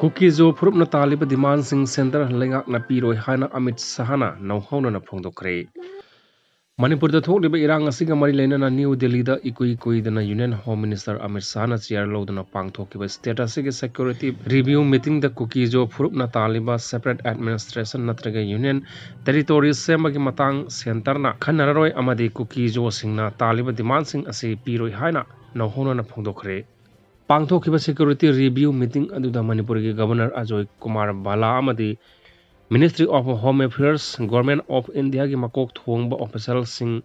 kuki jo phurupna taliba demand sing center lenga na piroi haina Amit Shahana nauhauna na phongdokre Manipur da thokliba irang asiga mari lena New Delhi da ikui dana Union Home Minister Amit Shahana chair lodana pangthokiba state asigi security review meeting da kuki jo phurupna taliba separate administration natraga union territories semagi matang center na khanararoi amadi kuki jo singna taliba demand sing asi piroi haina nauhauna na phongdokre Pangthokiba security review meeting aduda Manipur ki Governor Ajoy Kumar Bala amadi Ministry of Home Affairs Government of India ki makok thongba official sing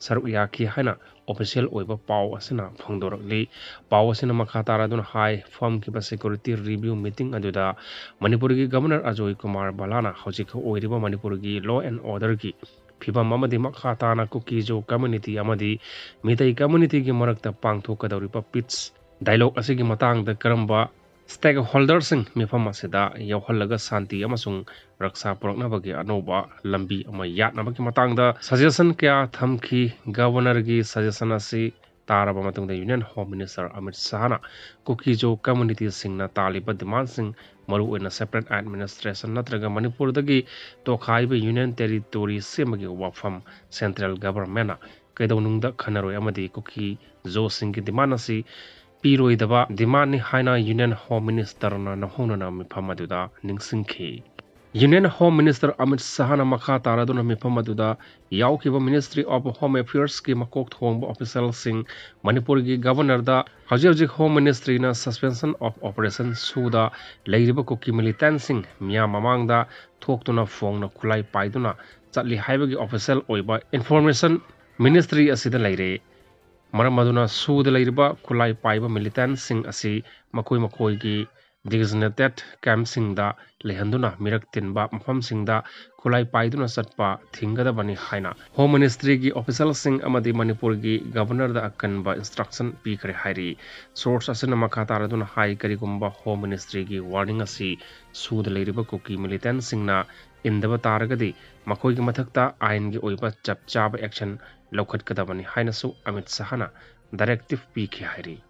saruk yaki haina official oiba paw asina phongdorli paw asina makha taradun high firm ki security review meeting aduda Manipur ki Governor Ajoy Kumar Bala na hojik oiriba Manipur ki law and order ki phibam amadi makha tana kuki jo community amadi mitai community ki marakta pangthokadoriba pitch Dialogue asigi matang da karamba stakeholders sing mifam asida yawhallaga santi amasung raksa purakna bagi anoba lambi ama yatna bagi matang da suggestion kya thamki governor gi suggestion asi taraba matung da Union Home Minister Amit Shahana kuki jo community sing na taliba demand sing maru in a separate administration natraga Manipur dagi to khaiba Union Territory semagi wafam central government na kaidonung da khanaroi amadi kuki jo sing ki demand asi Piroidaba demand ni haina Union Home Minister na nahuna na mipamaduda ningsingki. Union Home Minister Amit Shahana makha taraduna mipamaduda yaukiba Ministry of Home Affairs ki makok thongba official sing Manipur ki Governor da hajik Home Ministry na suspension of operation suda leiriba kuki militant sing miya mamang da thoktuna phone na khulai paiduna chatli haibagi official oiba information ministry asida leire Maramaduna Sud Lairiba Kulai Paiba militant sing asi makoi ki designated camp sing da lehanduna mirak tinba mafam sing da Kulai Paiduna satpa thingada bani haina Home Ministry ki official sing amadi Manipur ki governor da akan ba instruction pi kare hairi source asina makha taraduna hai kari gumba Home Ministry ki warning asi Sud Lairiba kuki militant sing na indaba taragadi makoi ki mathakta ain gi oiba chap chaba action Lokhat kadabani hainasu Amit Shahana directive pi ki hairi